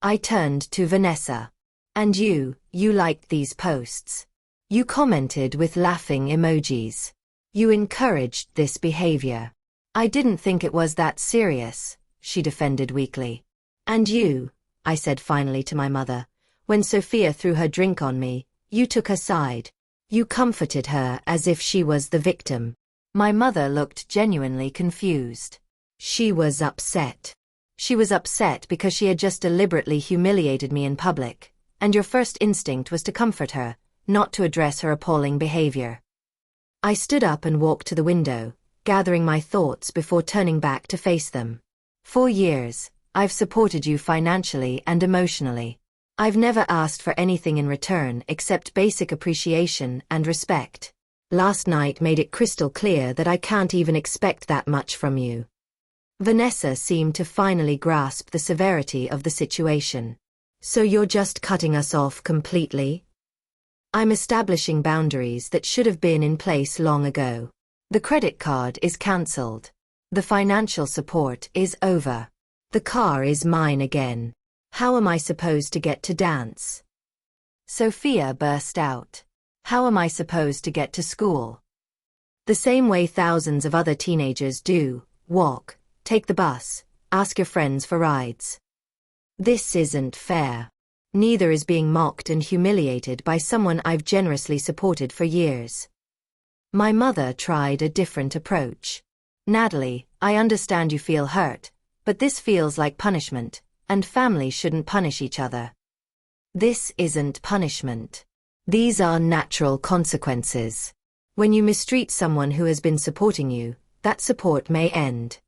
[SPEAKER 1] I turned to Vanessa. And you liked these posts. You commented with laughing emojis. You encouraged this behavior. I didn't think it was that serious, she defended weakly. And you, I said finally to my mother, when Sophia threw her drink on me, you took her side. You comforted her as if she was the victim. My mother looked genuinely confused. She was upset. She was upset because she had just deliberately humiliated me in public, and your first instinct was to comfort her, not to address her appalling behavior. I stood up and walked to the window, gathering my thoughts before turning back to face them. For years, I've supported you financially and emotionally. I've never asked for anything in return except basic appreciation and respect. Last night made it crystal clear that I can't even expect that much from you. Vanessa seemed to finally grasp the severity of the situation. So you're just cutting us off completely? I'm establishing boundaries that should have been in place long ago. The credit card is cancelled. The financial support is over. The car is mine again. How am I supposed to get to dance? Sophia burst out. How am I supposed to get to school? The same way thousands of other teenagers do, walk, take the bus, ask your friends for rides. This isn't fair. Neither is being mocked and humiliated by someone I've generously supported for years. My mother tried a different approach. Natalie, I understand you feel hurt, but this feels like punishment, and families shouldn't punish each other. This isn't punishment. These are natural consequences. When you mistreat someone who has been supporting you, that support may end.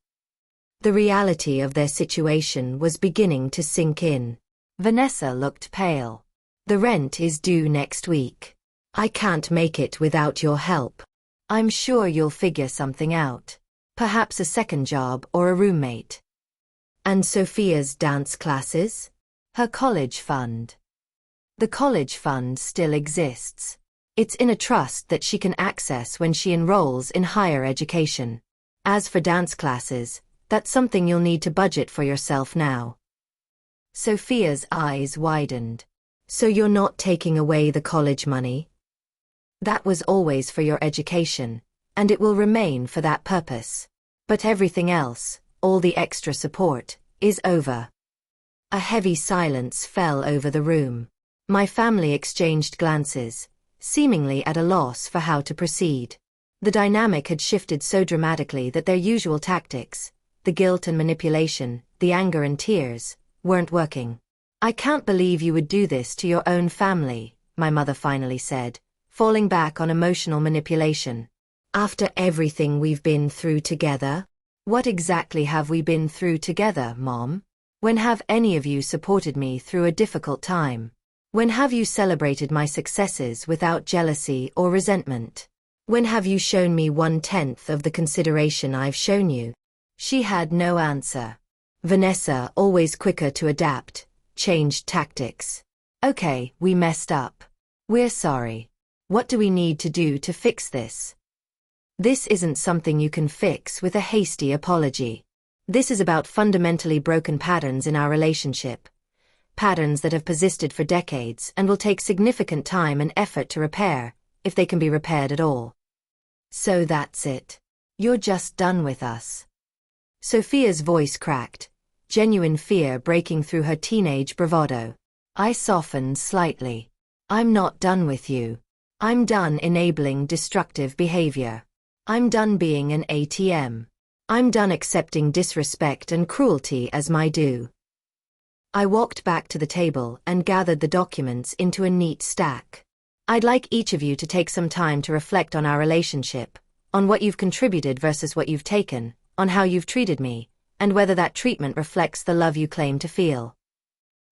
[SPEAKER 1] The reality of their situation was beginning to sink in. Vanessa looked pale. The rent is due next week. I can't make it without your help. I'm sure you'll figure something out. Perhaps a second job or a roommate. And Sophia's dance classes? Her college fund. The college fund still exists. It's in a trust that she can access when she enrolls in higher education. As for dance classes, that's something you'll need to budget for yourself now. Sophia's eyes widened. So you're not taking away the college money? That was always for your education, and it will remain for that purpose. But everything else, all the extra support, is over. A heavy silence fell over the room. My family exchanged glances, seemingly at a loss for how to proceed. The dynamic had shifted so dramatically that their usual tactics, the guilt and manipulation, the anger and tears, weren't working. I can't believe you would do this to your own family, my mother finally said, falling back on emotional manipulation. After everything we've been through together? What exactly have we been through together, Mom? When have any of you supported me through a difficult time? When have you celebrated my successes without jealousy or resentment? When have you shown me 1/10 of the consideration I've shown you? She had no answer. Vanessa, always quicker to adapt, changed tactics. Okay, we messed up. We're sorry. What do we need to do to fix this? This isn't something you can fix with a hasty apology. This is about fundamentally broken patterns in our relationship. Patterns that have persisted for decades and will take significant time and effort to repair, if they can be repaired at all. So that's it. You're just done with us. Sophia's voice cracked, genuine fear breaking through her teenage bravado. I softened slightly. I'm not done with you. I'm done enabling destructive behavior. I'm done being an ATM. I'm done accepting disrespect and cruelty as my due. I walked back to the table and gathered the documents into a neat stack. I'd like each of you to take some time to reflect on our relationship, on what you've contributed versus what you've taken, on how you've treated me, and whether that treatment reflects the love you claim to feel.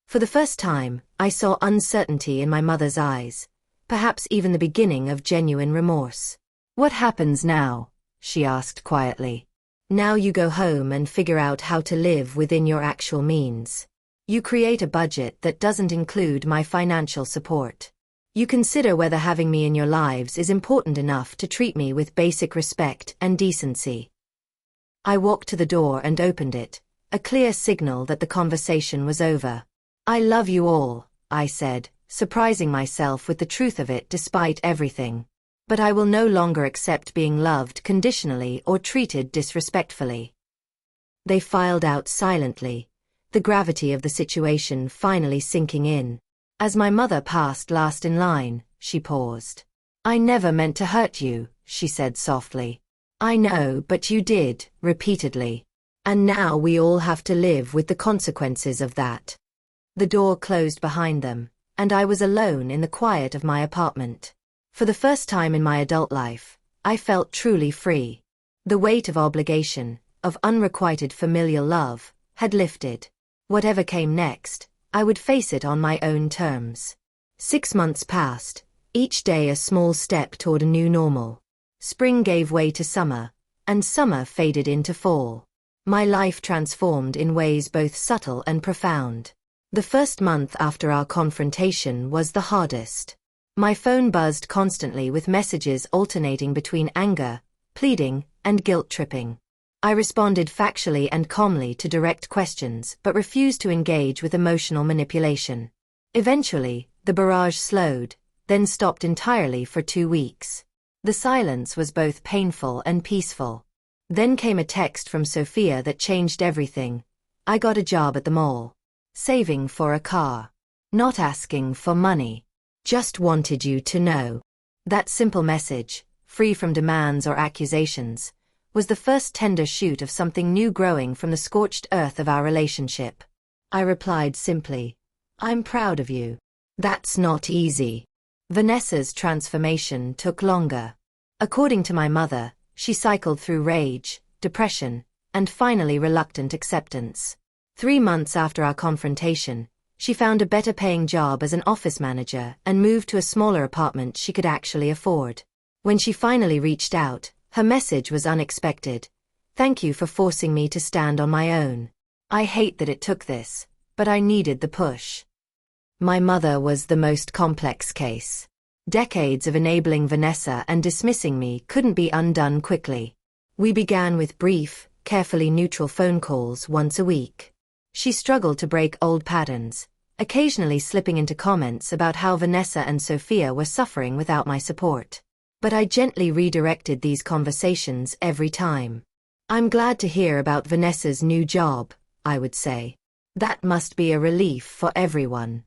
[SPEAKER 1] For the first time, I saw uncertainty in my mother's eyes, perhaps even the beginning of genuine remorse. "What happens now?" she asked quietly. "Now you go home and figure out how to live within your actual means. You create a budget that doesn't include my financial support. You consider whether having me in your lives is important enough to treat me with basic respect and decency." I walked to the door and opened it, a clear signal that the conversation was over. "I love you all," I said, surprising myself with the truth of it despite everything. "But I will no longer accept being loved conditionally or treated disrespectfully." They filed out silently, the gravity of the situation finally sinking in. As my mother passed last in line, she paused. "I never meant to hurt you," she said softly. "I know, but you did," repeatedly. "And now we all have to live with the consequences of that." The door closed behind them, and I was alone in the quiet of my apartment. For the first time in my adult life, I felt truly free. The weight of obligation, of unrequited familial love, had lifted. Whatever came next, I would face it on my own terms. 6 months passed, each day a small step toward a new normal. Spring gave way to summer, and summer faded into fall. My life transformed in ways both subtle and profound. The first month after our confrontation was the hardest. My phone buzzed constantly with messages alternating between anger, pleading, and guilt-tripping. I responded factually and calmly to direct questions but refused to engage with emotional manipulation. Eventually, the barrage slowed, then stopped entirely for 2 weeks. The silence was both painful and peaceful. Then came a text from Sophia that changed everything. "I got a job at the mall. Saving for a car. Not asking for money. Just wanted you to know." That simple message, free from demands or accusations, was the first tender shoot of something new growing from the scorched earth of our relationship. I replied simply, "I'm proud of you." That's not easy. Vanessa's transformation took longer. According to my mother, she cycled through rage, depression, and finally reluctant acceptance. 3 months after our confrontation, she found a better-paying job as an office manager and moved to a smaller apartment she could actually afford. When she finally reached out, her message was unexpected. "Thank you for forcing me to stand on my own. I hate that it took this, but I needed the push." My mother was the most complex case. Decades of enabling Vanessa and dismissing me couldn't be undone quickly. We began with brief, carefully neutral phone calls once a week. She struggled to break old patterns, occasionally slipping into comments about how Vanessa and Sophia were suffering without my support. But I gently redirected these conversations every time. "I'm glad to hear about Vanessa's new job," I would say. "That must be a relief for everyone."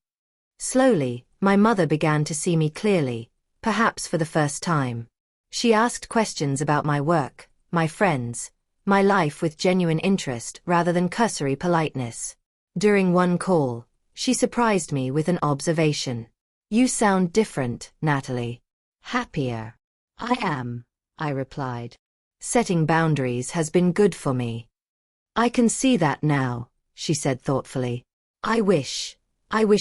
[SPEAKER 1] Slowly, my mother began to see me clearly, perhaps for the first time. She asked questions about my work, my friends, my life with genuine interest rather than cursory politeness. During one call, she surprised me with an observation. "You sound different, Natalie." "Happier." "I am," I replied. "Setting boundaries has been good for me." "I can see that now," she said thoughtfully. I wish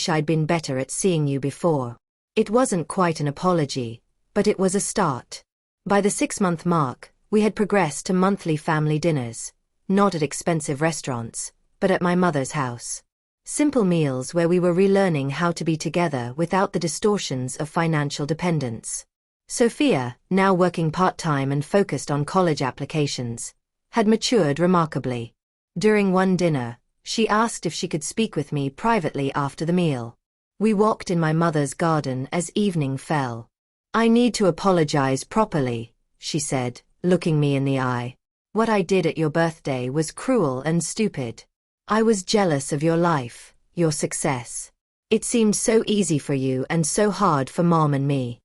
[SPEAKER 1] I'd been better at seeing you before." It wasn't quite an apology, but it was a start. By the 6-month mark, we had progressed to monthly family dinners, not at expensive restaurants, but at my mother's house. Simple meals where we were relearning how to be together without the distortions of financial dependence. Sophia, now working part-time and focused on college applications, had matured remarkably. During one dinner, she asked if she could speak with me privately after the meal. We walked in my mother's garden as evening fell. "I need to apologize properly," she said, looking me in the eye. "What I did at your birthday was cruel and stupid. I was jealous of your life, your success. It seemed so easy for you and so hard for Mom and me."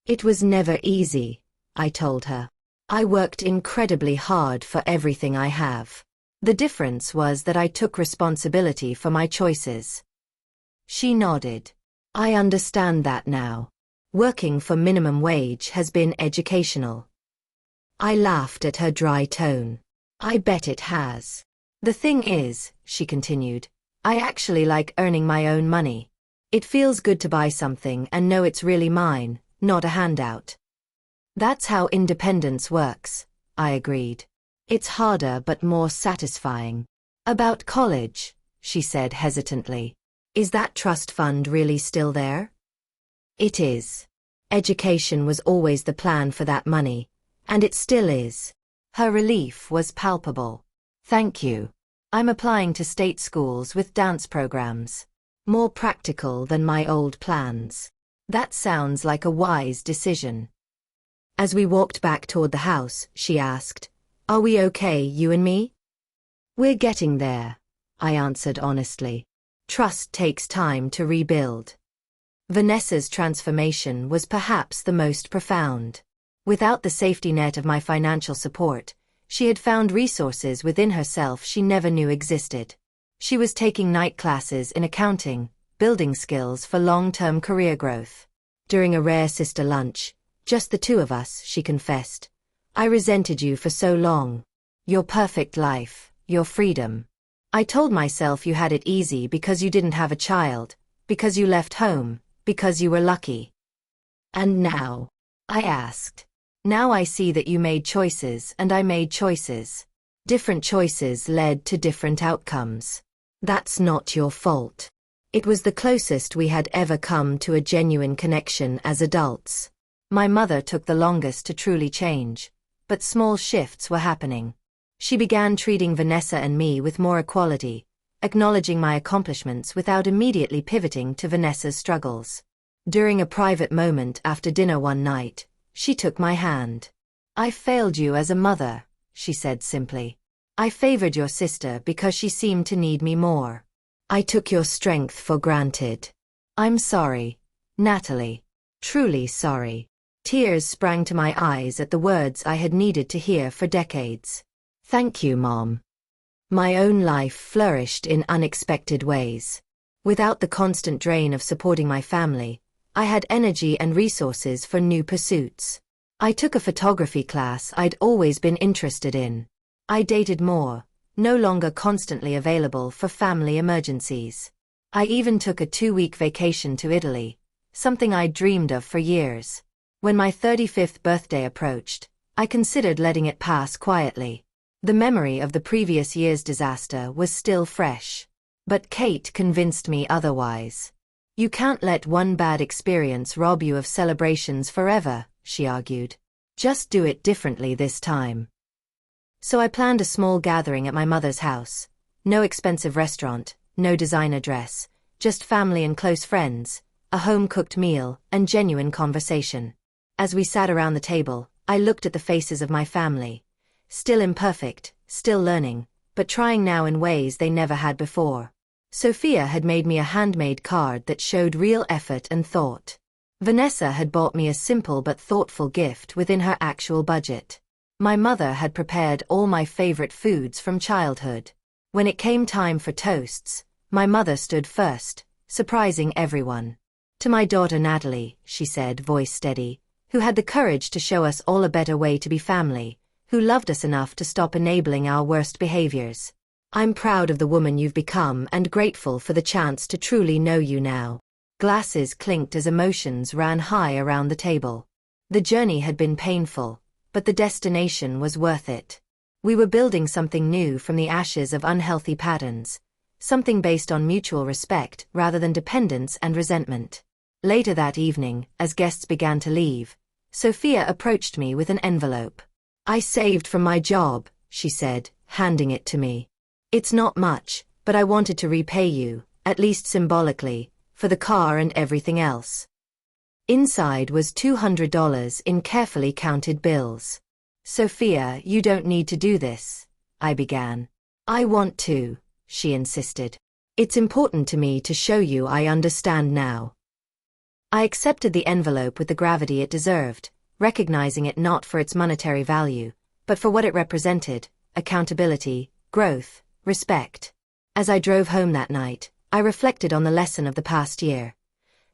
[SPEAKER 1] "It was never easy," I told her. "I worked incredibly hard for everything I have. The difference was that I took responsibility for my choices." She nodded. "I understand that now. Working for minimum wage has been educational." I laughed at her dry tone. "I bet it has. The thing is," she continued, I actually like earning my own money. It feels good to buy something and know it's really mine, not a handout. That's how independence works, I agreed. It's harder but more satisfying. About college, she said hesitantly. Is that trust fund really still there? It is. Education was always the plan for that money, and it still is. Her relief was palpable. Thank you. I'm applying to state schools with dance programs. More practical than my old plans. That sounds like a wise decision. As we walked back toward the house, she asked, "Are we okay, you and me?" "We're getting there," I answered honestly. Trust takes time to rebuild. Vanessa's transformation was perhaps the most profound. Without the safety net of my financial support, she had found resources within herself she never knew existed. She was taking night classes in accounting, building skills for long-term career growth. During a rare sister lunch, just the two of us, she confessed, "I resented you for so long. Your perfect life, your freedom. I told myself you had it easy because you didn't have a child, because you left home, because you were lucky." "And now?" I asked. "Now I see that you made choices and I made choices. Different choices led to different outcomes. That's not your fault." It was the closest we had ever come to a genuine connection as adults. My mother took the longest to truly change, but small shifts were happening. She began treating Vanessa and me with more equality, acknowledging my accomplishments without immediately pivoting to Vanessa's struggles. During a private moment after dinner one night, she took my hand. "I failed you as a mother," she said simply. "I favored your sister because she seemed to need me more. I took your strength for granted. I'm sorry, Natalie. Truly sorry." Tears sprang to my eyes at the words I had needed to hear for decades. "Thank you, Mom." My own life flourished in unexpected ways. Without the constant drain of supporting my family, I had energy and resources for new pursuits. I took a photography class I'd always been interested in. I dated more, no longer constantly available for family emergencies. I even took a 2-week vacation to Italy, something I'd dreamed of for years. When my 35th birthday approached, I considered letting it pass quietly. The memory of the previous year's disaster was still fresh. But Kate convinced me otherwise. "You can't let one bad experience rob you of celebrations forever," she argued. "Just do it differently this time." So I planned a small gathering at my mother's house. No expensive restaurant, no designer dress, just family and close friends, a home-cooked meal, and genuine conversation. As we sat around the table, I looked at the faces of my family. Still imperfect, still learning, but trying now in ways they never had before. Sophia had made me a handmade card that showed real effort and thought. Vanessa had bought me a simple but thoughtful gift within her actual budget. My mother had prepared all my favorite foods from childhood. When it came time for toasts, my mother stood first, surprising everyone. "To my daughter Natalie," she said, voice steady, "who had the courage to show us all a better way to be family, who loved us enough to stop enabling our worst behaviors. I'm proud of the woman you've become and grateful for the chance to truly know you now." Glasses clinked as emotions ran high around the table. The journey had been painful, but the destination was worth it. We were building something new from the ashes of unhealthy patterns, something based on mutual respect rather than dependence and resentment. Later that evening, as guests began to leave, Sophia approached me with an envelope. "I saved from my job," she said, handing it to me. "It's not much, but I wanted to repay you, at least symbolically, for the car and everything else." Inside was $200 in carefully counted bills. "Sophia, you don't need to do this," I began. "I want to," she insisted. "It's important to me to show you I understand now." I accepted the envelope with the gravity it deserved, recognizing it not for its monetary value, but for what it represented: accountability, growth, respect. As I drove home that night, I reflected on the lesson of the past year.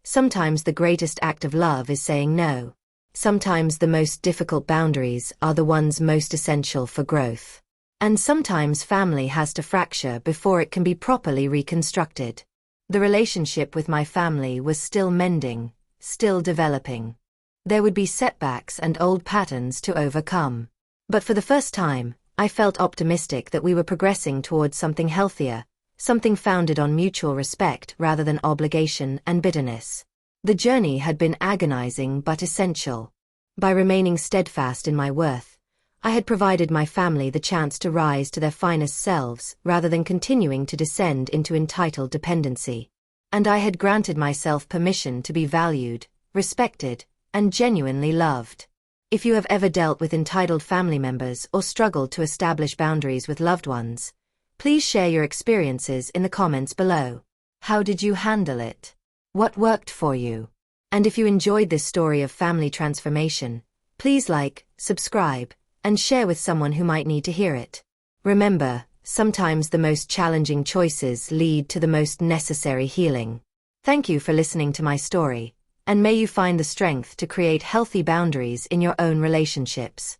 [SPEAKER 1] Sometimes the greatest act of love is saying no. Sometimes the most difficult boundaries are the ones most essential for growth. And sometimes family has to fracture before it can be properly reconstructed. The relationship with my family was still mending, still developing. There would be setbacks and old patterns to overcome. But for the first time, I felt optimistic that we were progressing towards something healthier, something founded on mutual respect rather than obligation and bitterness. The journey had been agonizing but essential. By remaining steadfast in my worth, I had provided my family the chance to rise to their finest selves rather than continuing to descend into entitled dependency. And I had granted myself permission to be valued, respected, and genuinely loved. If you have ever dealt with entitled family members or struggled to establish boundaries with loved ones, please share your experiences in the comments below. How did you handle it? What worked for you? And if you enjoyed this story of family transformation, please like, subscribe, and share with someone who might need to hear it. Remember, sometimes the most challenging choices lead to the most necessary healing. Thank you for listening to my story, and may you find the strength to create healthy boundaries in your own relationships.